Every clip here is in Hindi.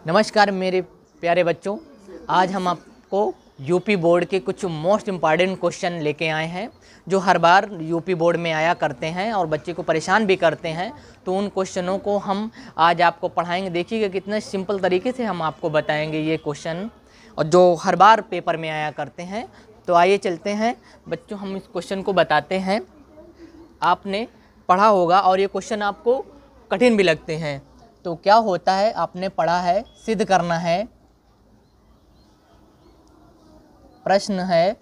नमस्कार मेरे प्यारे बच्चों, आज हम आपको यूपी बोर्ड के कुछ मोस्ट इम्पॉर्टेंट क्वेश्चन लेके आए हैं जो हर बार यूपी बोर्ड में आया करते हैं और बच्चे को परेशान भी करते हैं। तो उन क्वेश्चनों को हम आज आपको पढ़ाएंगे। देखिएगा कितने सिंपल तरीके से हम आपको बताएंगे ये क्वेश्चन, और जो हर बार पेपर में आया करते हैं। तो आइए चलते हैं बच्चों, हम इस क्वेश्चन को बताते हैं। आपने पढ़ा होगा और ये क्वेश्चन आपको कठिन भी लगते हैं। तो क्या होता है, आपने पढ़ा है, सिद्ध करना है। प्रश्न है,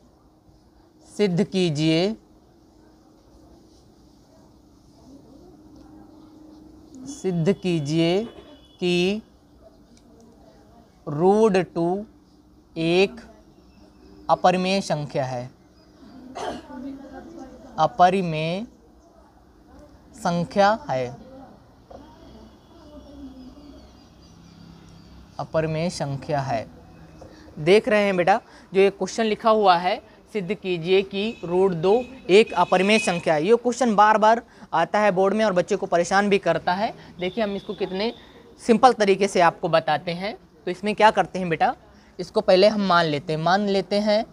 सिद्ध कीजिए कि √2 एक अपरिमेय संख्या है। अपरिमेय संख्या है। अपरिमेय संख्या है। देख रहे हैं बेटा, जो ये क्वेश्चन लिखा हुआ है, सिद्ध कीजिए कि √2 एक अपरिमेय संख्या है। ये क्वेश्चन बार बार आता है बोर्ड में और बच्चे को परेशान भी करता है। देखिए हम इसको कितने सिंपल तरीके से आपको बताते हैं। तो इसमें क्या करते हैं बेटा, इसको पहले हम मान लेते हैं।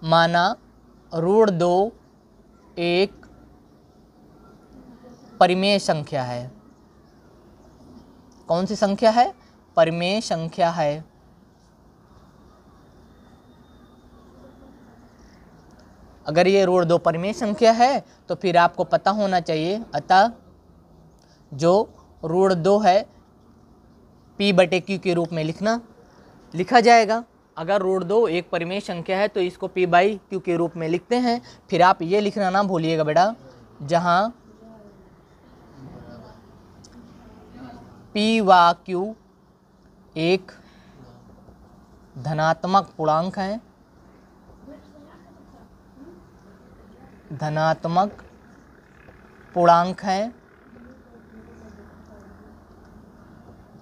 माना √2 एक परिमेय संख्या है। कौन सी संख्या है? परिमेय संख्या है। अगर ये √2 परिमेय संख्या है तो फिर आपको पता होना चाहिए, अतः जो √2 है P/Q के रूप में लिखा जाएगा। अगर √2 एक परिमेय संख्या है तो इसको P/Q के रूप में लिखते हैं। फिर आप ये लिखना ना भूलिएगा बेटा, जहाँ P व Q एक धनात्मक पूर्णांक है। धनात्मक पूर्णांक है,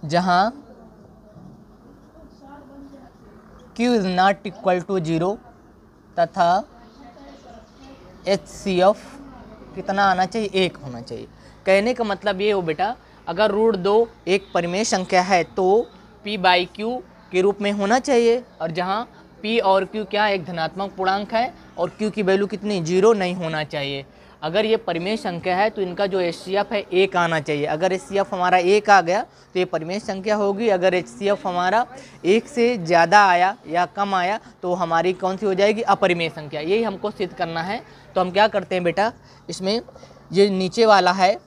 जहाँ Q is not equal to 0 तथा HCF कितना आना चाहिए? 1 होना चाहिए। कहने का मतलब ये हो बेटा, अगर √2 एक परिमेय संख्या है तो P/Q के रूप में होना चाहिए, और जहाँ P और Q क्या एक धनात्मक पूर्णांक है और Q की वैल्यू कितनी? 0 नहीं होना चाहिए। अगर ये परिमेय संख्या है तो इनका जो HCF है 1 आना चाहिए। अगर HCF हमारा 1 आ गया तो ये परिमेय संख्या होगी। अगर HCF हमारा 1 से ज़्यादा आया या कम आया तो हमारी कौन सी हो जाएगी? अपरिमेय संख्या। यही हमको सिद्ध करना है। तो हम क्या करते हैं बेटा, इसमें ये नीचे वाला है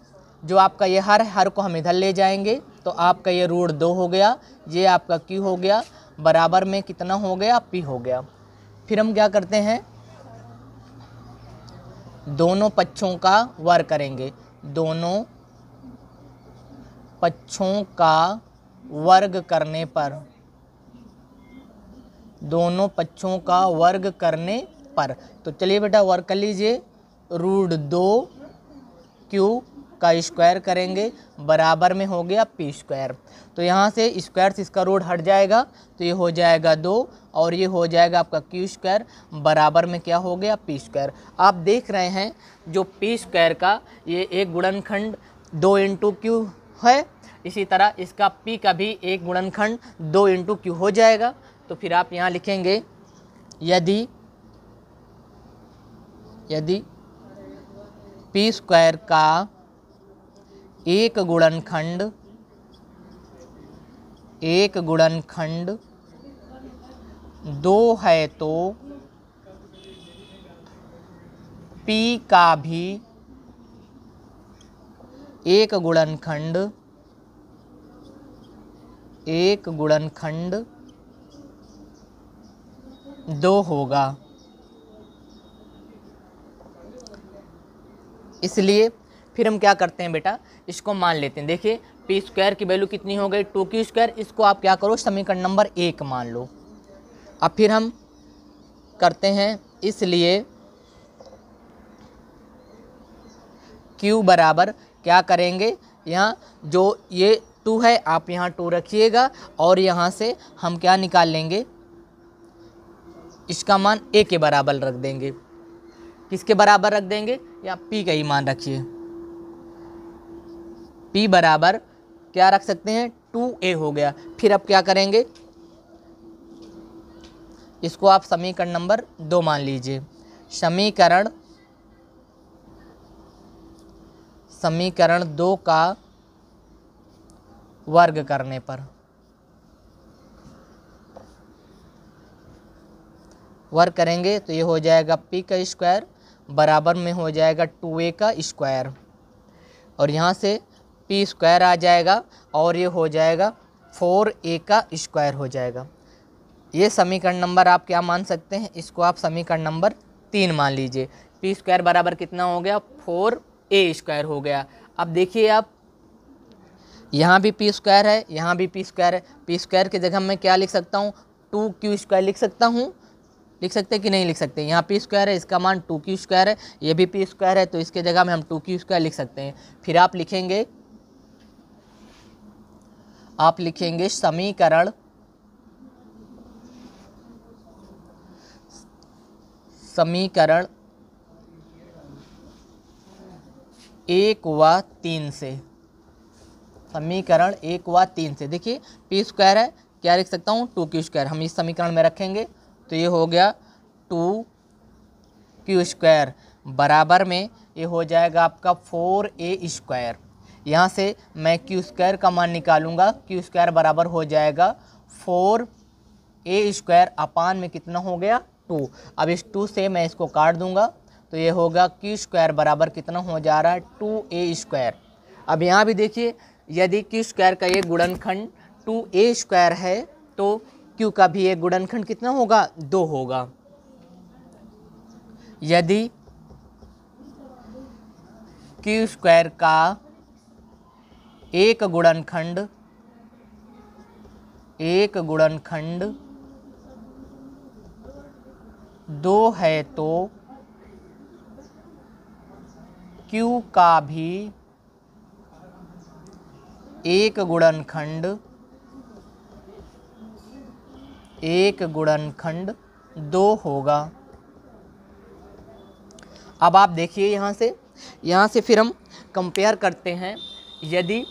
जो आपका ये हर को हम इधर ले जाएंगे। तो आपका ये √2 हो गया, ये आपका Q हो गया, बराबर में कितना हो गया? P हो गया। फिर हम क्या करते हैं, दोनों पक्षों का वर्ग करेंगे। दोनों पक्षों का वर्ग करने पर, दोनों पक्षों का वर्ग करने पर, तो चलिए बेटा वर्ग कर लीजिए। √2 Q का स्क्वायर करेंगे, बराबर में हो गया P²। तो यहाँ से स्क्वायर से इसका रूट हट जाएगा तो ये हो जाएगा 2 और ये हो जाएगा आपका Q², बराबर में क्या हो गया? P²। आप देख रहे हैं जो P² का ये एक गुणनखंड 2 × Q है, इसी तरह इसका P का भी एक गुणनखंड 2 × Q हो जाएगा। तो फिर आप यहाँ लिखेंगे, यदि P² का एक गुणनखंड 2 है तो P का भी एक गुणनखंड 2 होगा। इसलिए फिर हम क्या करते हैं बेटा, इसको मान लेते हैं। देखिए P² की वैल्यू कितनी हो गई? 2Q²। इसको आप क्या करो, समीकरण नंबर 1 मान लो। अब फिर हम करते हैं, इसलिए Q बराबर क्या करेंगे, यहाँ जो ये 2 है आप यहाँ 2 रखिएगा और यहाँ से हम क्या निकाल लेंगे, इसका मान a के बराबर रख देंगे। किसके बराबर रख देंगे, या p का ही मान रखिए। p बराबर क्या रख सकते हैं, 2a हो गया। फिर अब क्या करेंगे, इसको आप समीकरण नंबर 2 मान लीजिए। समीकरण 2 का वर्ग करने पर, वर्ग करेंगे तो ये हो जाएगा p का स्क्वायर बराबर में हो जाएगा 2a का स्क्वायर, और यहाँ से p स्क्वायर आ जाएगा और ये हो जाएगा 4a का स्क्वायर हो जाएगा। ये समीकरण नंबर आप क्या मान सकते हैं, इसको आप समीकरण नंबर 3 मान लीजिए। p स्क्वायर बराबर कितना हो गया, 4a स्क्वायर हो गया। अब देखिए आप, यहाँ भी p स्क्वायर है, यहाँ भी p स्क्वायर है। p स्क्वायर की जगह मैं क्या लिख सकता हूँ, 2q स्क्वायर लिख सकता हूँ। लिख सकते हैं कि नहीं लिख सकते, यहाँ p स्क्वायर है, इसका मान 2q स्क्वायर है, ये भी p स्क्वायर है, तो इसके जगह में हम 2q स्क्वायर लिख सकते हैं। फिर आप लिखेंगे समीकरण 1 व 3 से, समीकरण 1 व 3 से देखिए p स्क्वायर है, क्या लिख सकता हूँ, 2q स्क्वायर। हम इस समीकरण में रखेंगे तो ये हो गया 2q स्क्वायर बराबर में ये हो जाएगा आपका 4a स्क्वायर। यहाँ से मैं q स्क्वायर का मान निकालूंगा, q स्क्वायर बराबर हो जाएगा 4a स्क्वायर अपान में कितना हो गया, 2। अब इस 2 से मैं इसको काट दूंगा तो ये होगा q स्क्वायर बराबर कितना हो जा रहा है, 2a स्क्वायर। अब यहाँ भी देखिए, यदि q स्क्वायर का ये गुणनखंड 2a स्क्वायर है तो q का भी एक गुणनखंड कितना होगा, 2 होगा। यदि q स्क्वायर का एक गुणनखंड 2 है तो q का भी एक गुणनखंड 2 होगा। अब आप देखिए यहाँ से फिर हम कंपेयर करते हैं। यदि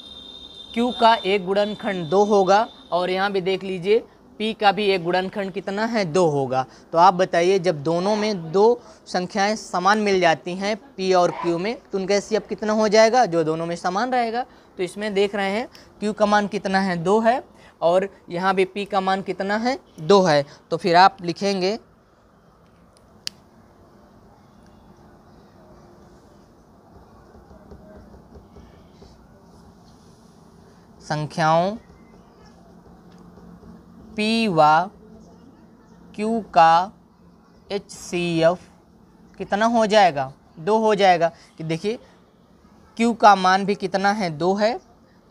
q का एक गुणनखंड 2 होगा और यहाँ भी देख लीजिए p का भी एक गुणनखंड कितना है, 2 होगा, तो आप बताइए जब दोनों में 2 संख्याएं समान मिल जाती हैं p और q में तो उनका एचसीएफ कितना हो जाएगा, जो दोनों में समान रहेगा। तो इसमें देख रहे हैं q का मान कितना है, 2 है, और यहाँ भी p का मान कितना है, 2 है। तो फिर आप लिखेंगे संख्याओं p व q का एचसीएफ कितना हो जाएगा, 2 हो जाएगा। कि देखिए q का मान भी कितना है, 2 है,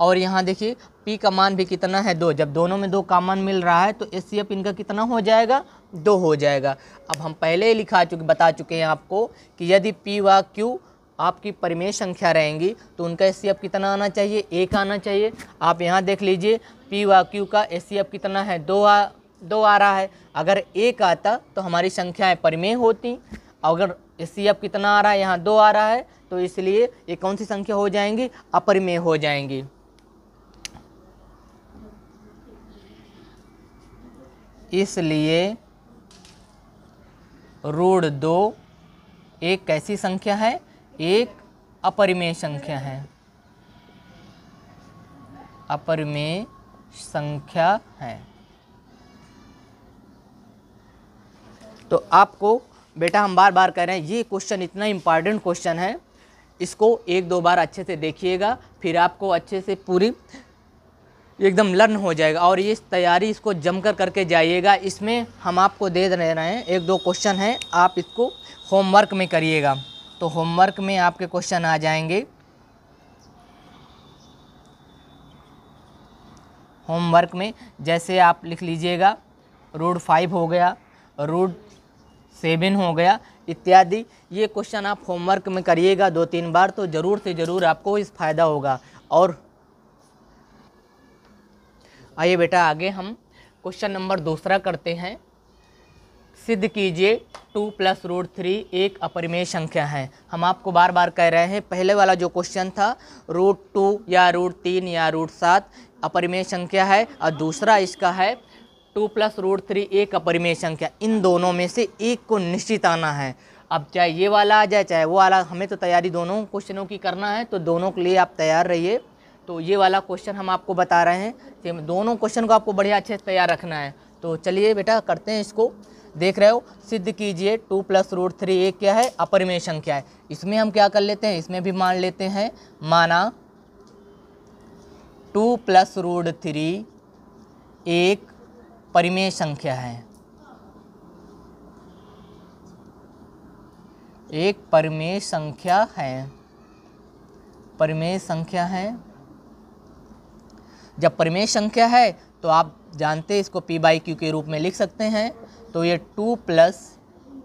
और यहाँ देखिए p का मान भी कितना है, 2। जब दोनों में 2 का मान मिल रहा है तो एचसीएफ इनका कितना हो जाएगा, 2 हो जाएगा। अब हम पहले ही बता चुके हैं आपको कि यदि p व q आपकी परिमेय संख्या रहेंगी तो उनका एचसीएफ कितना आना चाहिए, 1 आना चाहिए। आप यहाँ देख लीजिए p व q का एचसीएफ कितना है, 2 आ रहा है। अगर 1 आता तो हमारी संख्याएं परिमेय होती। अगर एचसीएफ कितना आ रहा है, यहाँ 2 आ रहा है, तो इसलिए ये कौन सी संख्या हो जाएंगी, अपरिमेय हो जाएंगी। इसलिए √2 एक कैसी संख्या है, एक अपरिमेय संख्या है, अपरिमेय संख्या है। तो आपको बेटा हम बार बार कह रहे हैं, ये क्वेश्चन इतना इम्पॉर्टेंट क्वेश्चन है, इसको 1-2 बार अच्छे से देखिएगा, फिर आपको अच्छे से पूरी एकदम लर्न हो जाएगा। और ये तैयारी इसको जमकर करके जाइएगा। इसमें हम आपको दे रहे हैं 1-2 क्वेश्चन हैं, आप इसको होमवर्क में करिएगा। तो होमवर्क में आपके क्वेश्चन आ जाएंगे, होमवर्क में जैसे आप लिख लीजिएगा √5 हो गया, √7 हो गया इत्यादि। ये क्वेश्चन आप होमवर्क में करिएगा 2-3 बार, तो ज़रूर से ज़रूर आपको इस फ़ायदा होगा। और आइए बेटा आगे हम क्वेश्चन नंबर 2 करते हैं। सिद्ध कीजिए 2 प्लस रूट 3 एक अपरिमेय संख्या है। हम आपको बार बार कह रहे हैं, पहले वाला जो क्वेश्चन था रूट 2 या रूट 3 या रूट 7 अपरिमेय संख्या है, और दूसरा इसका है 2 प्लस रूट 3 एक अपरिमेय संख्या। इन दोनों में से एक को निश्चित आना है। अब चाहे ये वाला आ जाए चाहे वो वाला, हमें तो तैयारी दोनों क्वेश्चनों की करना है, तो दोनों के लिए आप तैयार रहिए। तो ये वाला क्वेश्चन हम आपको बता रहे हैं कि दोनों क्वेश्चन को आपको बढ़िया अच्छे से तैयार रखना है। तो चलिए बेटा करते हैं इसको। देख रहे हो, सिद्ध कीजिए 2 प्लस रूट 3 एक क्या है, अपरिमेय संख्या है। इसमें हम क्या कर लेते हैं, इसमें भी मान लेते हैं, माना 2 प्लस रूट 3 एक परिमेय संख्या है, एक परिमेय संख्या है, परिमेय संख्या है। जब परिमेय संख्या है तो आप जानते हैं इसको p बाई क्यू के रूप में लिख सकते हैं। तो ये 2 प्लस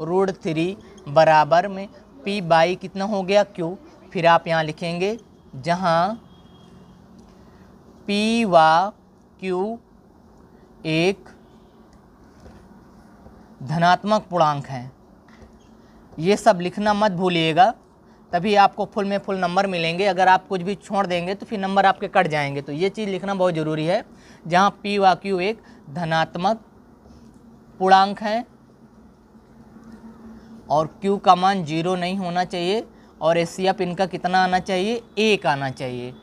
रूट 3 बराबर में p बाई कितना हो गया q। फिर आप यहाँ लिखेंगे जहाँ p व q एक धनात्मक पूर्णांक है। ये सब लिखना मत भूलिएगा, तभी आपको फुल में फुल नंबर मिलेंगे। अगर आप कुछ भी छोड़ देंगे तो फिर नंबर आपके कट जाएंगे। तो ये चीज़ लिखना बहुत ज़रूरी है। जहाँ p व q एक धनात्मक पूर्णांक है और q का मान 0 नहीं होना चाहिए, और HCF इनका कितना आना चाहिए, 1 आना चाहिए।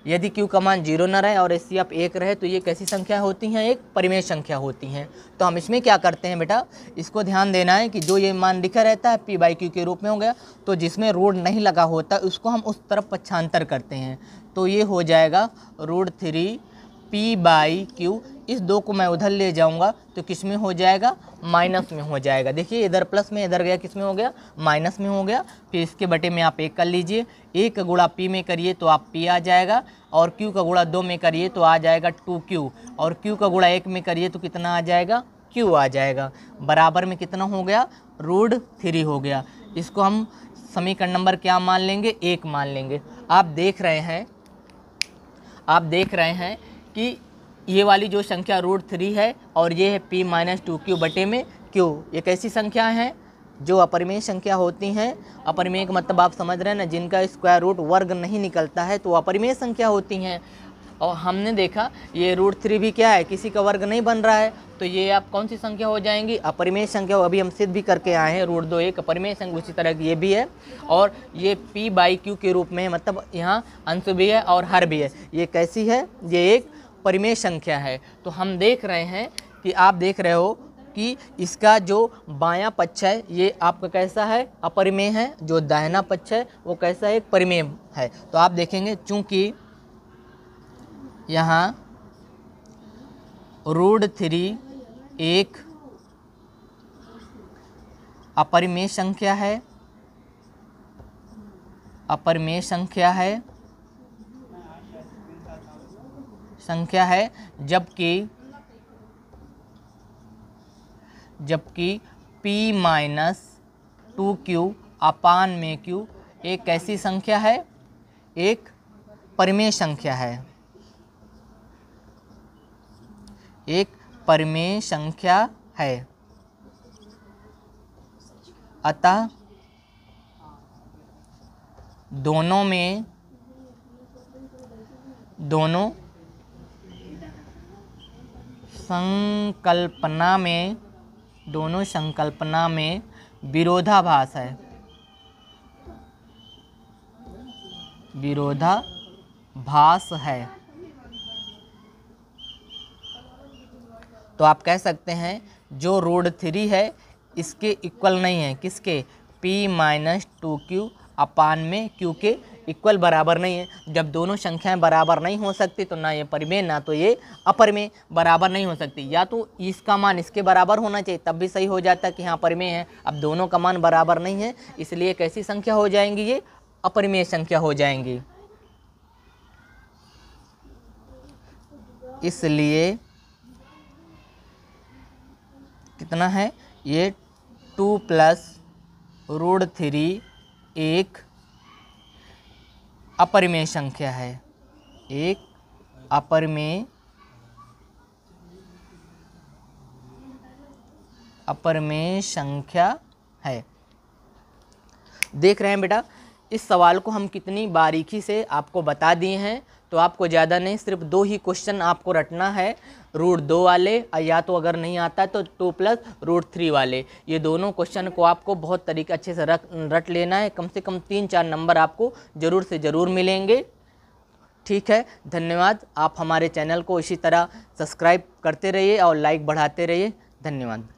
यदि q का मान 0 न रहे और HCF 1 रहे तो ये कैसी संख्या होती हैं, एक परिमेय संख्या होती हैं। तो हम इसमें क्या करते हैं बेटा, इसको ध्यान देना है कि जो ये मान लिखा रहता है p बाई क्यू के रूप में हो गया, तो जिसमें रूट नहीं लगा होता उसको हम उस तरफ पक्षांतर करते हैं। तो ये हो जाएगा रूट 3 p बाई क्यू। इस 2 को मैं उधर ले जाऊंगा तो किस में हो जाएगा, माइनस में हो जाएगा। देखिए इधर प्लस में, इधर गया किस में हो गया, माइनस में हो गया। फिर इसके बटे में आप 1 कर लीजिए, 1 का गुणा p में करिए तो आप p आ जाएगा, और q का गुणा 2 में करिए तो आ जाएगा 2q, और q का गुणा 1 में करिए तो कितना आ जाएगा, q आ जाएगा। बराबर में कितना हो गया, रूट 3 हो गया। इसको हम समीकरण नंबर क्या मान लेंगे, 1 मान लेंगे। आप देख रहे हैं कि ये वाली जो संख्या रूट 3 है और ये है p माइनस 2q बटे में q, ये कैसी संख्या है, जो अपरिमेय संख्या होती हैं। अपरिमेय का मतलब आप समझ रहे हैं ना, जिनका स्क्वायर रूट वर्ग नहीं निकलता है तो अपरिमेय संख्या होती हैं। और हमने देखा ये रूट 3 भी क्या है, किसी का वर्ग नहीं बन रहा है, तो ये आप कौन सी संख्या हो जाएंगी, अपरिमेय संख्या। अभी हम सिद्ध भी करके आए हैं, रूट 2 एक अपरिमेय संख्या, उसी तरह की ये भी है। और ये p बाई क्यू के रूप में, मतलब यहाँ अंश भी है और हर भी है। ये कैसी है, ये एक परिमेय संख्या है। तो हम देख रहे हैं कि आप देख रहे हो कि इसका जो बायां पक्ष है ये आपका कैसा है, अपरिमेय है, जो दाहिना पक्ष है वो कैसा है, एक परिमेय है। तो आप देखेंगे चूंकि यहाँ रूट 3 एक अपरिमेय संख्या है, अपरिमेय संख्या है, जबकि p माइनस 2q अपान में q एक कैसी संख्या है, एक परिमेय संख्या है, एक परिमेय संख्या है। अतः दोनों संकल्पना में विरोधाभास है, विरोधाभास है। तो आप कह सकते हैं जो रूट 3 है इसके इक्वल नहीं है, किसके, p माइनस 2q अपान में q के इक्वल बराबर नहीं है। जब दोनों संख्याएं बराबर नहीं हो सकती तो ना ये परिमेय ना तो ये अपरिमेय, बराबर नहीं हो सकती। या तो इसका मान इसके बराबर होना चाहिए तब भी सही हो जाता कि हाँ परिमेय है। अब दोनों का मान बराबर नहीं है, इसलिए कैसी संख्या हो जाएंगी, ये अपरिमेय संख्या हो जाएंगी। इसलिए कितना है, ये 2 प्लस रूट 3 एक अपरिमेय संख्या है, एक अपरिमेय संख्या है। देख रहे हैं बेटा, इस सवाल को हम कितनी बारीकी से आपको बता दिए हैं। तो आपको ज़्यादा नहीं, सिर्फ 2 ही क्वेश्चन आपको रटना है, √2 वाले, या तो अगर नहीं आता है तो 2 + √3 वाले। ये दोनों क्वेश्चन को आपको बहुत तरीके अच्छे से रट लेना है। कम से कम 3-4 नंबर आपको ज़रूर से ज़रूर मिलेंगे। ठीक है, धन्यवाद। आप हमारे चैनल को इसी तरह सब्सक्राइब करते रहिए और लाइक बढ़ाते रहिए। धन्यवाद।